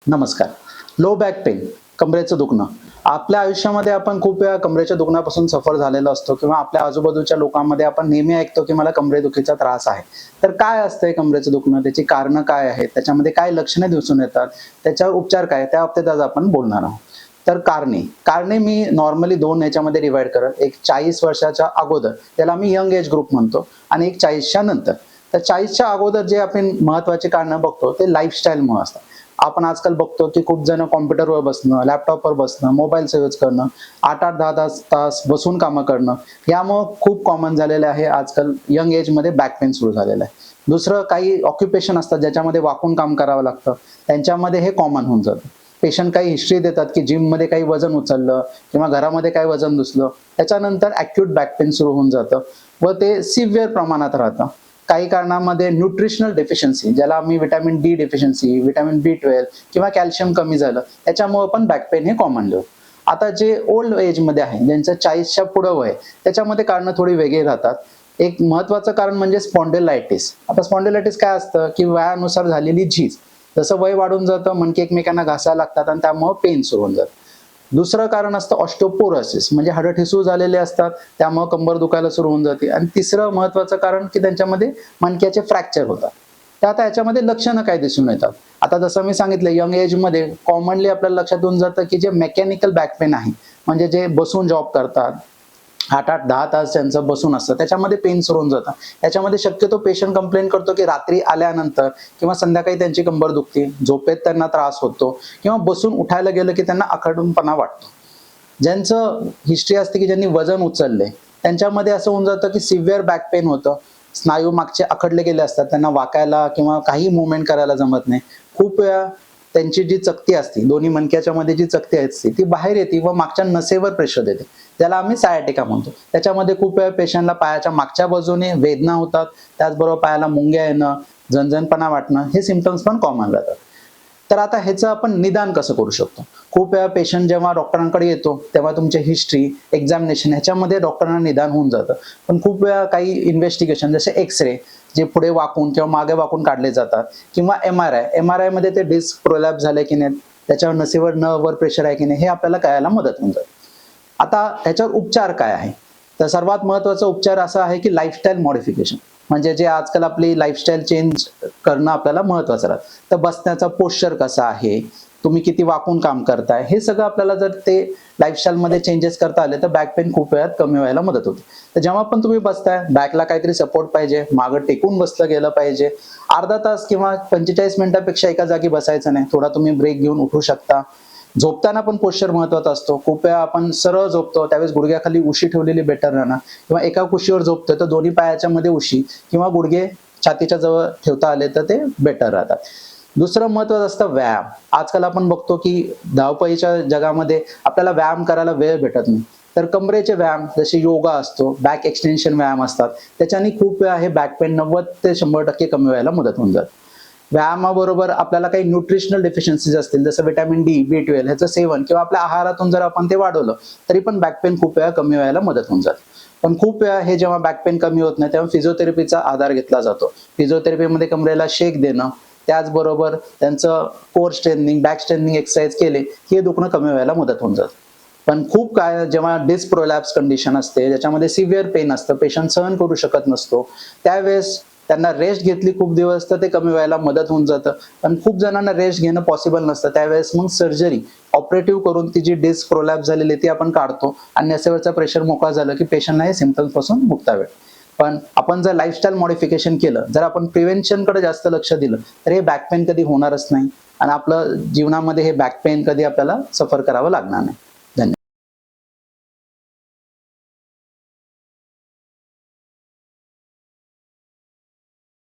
नमस्कार. Low back pain, कमरेचं दुखणं. आपल्या आयुष्यामध्ये आपण खूप वेळा कमरेच्या दुखण्यापासून सफर झालेलो असतो किंवा आपल्या आजूबाजूच्या लोकांमध्ये आपण नेहमी ऐकतो की मला कमरेदुखीचा त्रास आहे. तर काय असतंय कमरेचं दुखणं? त्याची कारणं काय आहेत? त्याच्यामध्ये काय लक्षणे दिसून येतात? त्याच्यावर उपचार काय? त्या बाबतीत आज आपण बोलणार आहोत. तर कारणे मी नॉर्मली 2 याच्यामध्ये डिव्हाईड करत. एक 40 वर्षाच्या अगोदर, त्याला आम्ही यंग एज ग्रुप म्हणतो, आणि एक 40च्या नंतर. तर 40च्या अगोदर जे आपण महत्त्वाची कारणं बघतो ते लाईफस्टाईलमुळे असतात. आपण आजकाल बघतो की खूप जण कॉम्प्युटरवर बसणं, लॅपटॉपवर बसणं, मोबाईलचा यूज करणं, 8-8, 10-10 तास बसून कामं करणं, यामुळं खूप कॉमन झालेलं आहे. आजकाल यंग एजमध्ये बॅक पेन सुरू झालेलं आहे. दुसरं, काही ऑक्युपेशन असतात ज्याच्यामध्ये वाकून काम करावं लागतं, त्यांच्यामध्ये हे कॉमन होऊन जातं. पेशंट काही हिस्ट्री देतात की जिममध्ये काही वजन उचललं किंवा घरामध्ये काही वजन दुसलं, त्याच्यानंतर ॲक्यूट बॅक पेन सुरू होऊन जातं व ते सिव्हिअर प्रमाणात राहतं. काही कारणामध्ये न्यूट्रिशनल डेफिशियन्सी, ज्याला आम्ही vitamin D deficiency, vitamin B12 किंवा कॅल्शियम कमी झालं, त्याच्यामुळे पण बॅक पेन हे कॉमनली होतं. आता जे ओल्ड एजमध्ये आहे, ज्यांचं 40च्या पुढं वय, त्याच्यामध्ये कारणं थोडी वेगळी राहतात. एक महत्त्वाचं कारण म्हणजे स्पॉन्डिलायटिस. आता स्पॉन्डिलायटिस काय असतं की वयानुसार झालेली झीज. जसं वय वाढून जातं, मणके एकमेकांना घासायला लागतात आणि त्यामुळे पेन सुरू होऊन जातं. दुसरं कारण असतं ऑस्टिओपोरोसिस, म्हणजे हाडं ठिसूळ झालेले असतात, त्यामुळे कंबर दुखायला सुरू होऊन जाते. आणि तिसरं महत्त्वाचं कारण की त्यांच्यामध्ये मणक्याचे फ्रॅक्चर होतात. तर आता याच्यामध्ये लक्षणं काय दिसून येतात? आता जसं मी सांगितलं, यंग एजमध्ये कॉमनली आपल्याला लक्षात येऊन जातं की जे मेकॅनिकल बॅक पेन आहे, म्हणजे जे बसून जॉब करतात, 8-8, 10 तास त्यांचं बसून असतं, त्याच्यामध्ये पेन सुरू होऊन जातं. याच्यामध्ये शक्यतो पेशंट कंप्लेंट करतो की रात्री आल्यानंतर किंवा संध्याकाळी त्यांची कंबर दुखते, झोपेत त्यांना त्रास होतो किंवा बसून उठायला गेलं की त्यांना आखडूनपणा वाटतो. ज्यांचं हिस्ट्री असते की ज्यांनी वजन उचलले, त्यांच्यामध्ये असं होऊन जातं की सिव्हिअर बॅक पेन होतं. स्नायू मागचे आखडले गेले असतात, त्यांना वाकायला किंवा काही मूव्हमेंट करायला जमत नाही. खूप वेळा त्यांची जी चकती असते, दोन्ही मणक्याच्या मध्ये जी चकती असते ती बाहेर येते व मागच्या नसेवर प्रेशर देते, ज्याला आम्ही सायटिका म्हणतो. त्याच्यामध्ये खूप वेळा पेशंटला पायाच्या मागच्या बाजूने वेदना होतात, त्याचबरोबर पायाला मुंग्या येणं, झणझणपणा वाटणं, हे सिम्पटम्स पण कॉमन राहतात. तर आता ह्याचं आपण निदान कसं करू शकतो? खूप वेळा पेशंट जेव्हा डॉक्टरांकडे येतो तेव्हा तुमचे हिस्ट्री, एक्झामिनेशन ह्याच्यामध्ये डॉक्टरांना निदान होऊन जातं. पण खूप वेळा काही इन्व्हेस्टिगेशन, जसे एक्स-रे, जे पुढे वाकून किंवा मागे वाकून काढले जातात, किंवा MRI मध्ये ते डिस्क प्रोलॅप्स झाले की नाही, त्याच्यावर नसेवर नर्ववर प्रेशर आहे की नाही, हे आपल्याला कळायला मदत होऊन जाते. आता त्याच्यावर उपचार काय आहे? तर सर्वात महत्त्वाचा उपचार असा आहे की लाईफस्टाईल मॉडिफिकेशन, म्हणजे जे आजकाल आपली लाईफस्टाईल चेंज करणं आपल्याला महत्त्वाचं राहतं. तर बसण्याचा पोश्चर कसा आहे, तुम्ही किती वाकून काम करताय, हे सगळं आपल्याला जर ते लाईफस्टाईलमध्ये चेंजेस करता आले तर बॅक पेन खूप वेळात कमी व्हायला मदत होते. तर जेव्हा पण तुम्ही बसताय, बॅकला काहीतरी सपोर्ट पाहिजे, मागं टेकून बसलं गेलं पाहिजे. अर्धा तास किंवा 45 मिनिटापेक्षा एका जागी बसायचं नाही, थोडा तुम्ही ब्रेक घेऊन उठू शकता. झोपताना पण पोश्चर महत्त्वाचा असतो. खूप वेळा आपण सरळ झोपतो, त्यावेळेस गुडघ्याखाली उशी ठेवलेली बेटर राहणार, किंवा एका कुशीवर झोपतोय तर दोन्ही पायाच्या मध्ये उशी किंवा गुडघे छातीच्या जवळ ठेवता आले तर ते बेटर राहतात. दुसरं महत्त्वाचं असतं व्यायाम. आजकाल आपण बघतो की धावपळीच्या जगामध्ये आपल्याला व्यायाम करायला वेळ भेटत नाही. तर कमरेचे व्यायाम, जसे योगा असतो, बॅक एक्सटेन्शन व्यायाम असतात, त्याच्याने खूप वेळा हे बॅक पेन 90 ते 100% कमी व्हायला मदत होऊन जाते. व्यायामाबरोबर आपल्याला काही न्यूट्रिशनल डेफिशियन्सीज असतील, जसं व्हिटॅमिन डी, B12 ह्याचं सेवन किंवा आपल्या आहारातून जर आपण ते वाढवलं तरी पण बॅक पेन खूप वेळा कमी व्हायला मदत होऊन जाते. पण खूप वेळा हे जेव्हा बॅक पेन कमी होत नाही तेव्हा फिजिओथेरपीचा आधार घेतला जातो. फिजिओथेरपीमध्ये कमरेला शेक देणं, त्याचबरोबर त्यांचं core strengthening, back strengthening exercise केले की हे दुखणं कमी व्हायला मदत होऊन जातं. पण खूप काय, जेव्हा डिस्क प्रोलॅप्स कंडिशन असते, ज्याच्यामध्ये सिव्हिअर पेन असतं, पेशंट सहन करू शकत नसतो, त्यावेळेस त्यांना रेस्ट घेतली खूप दिवस तर ते कमी व्हायला मदत होऊन जातं. पण खूप जणांना रेस्ट घेणं पॉसिबल नसतं, त्यावेळेस मग सर्जरी, ऑपरेटिव्ह करून ती जी डिस्क प्रोलॅप्स झालेली ती आपण काढतो आणि नसेवरचा प्रेशर मोकळा झालं की पेशंटला हे सिम्पटम्स पासून मुक्ता मिळेल. पण आपण जर लाईफस्टाईल मॉडिफिकेशन केलं, जर आपण प्रिव्हेन्शनकडे जास्त लक्ष दिलं तर हे बॅक पेन कधी होणारच नाही आणि आपलं जीवनामध्ये हे बॅक पेन कधी आपल्याला सफर करावं लागणार नाही.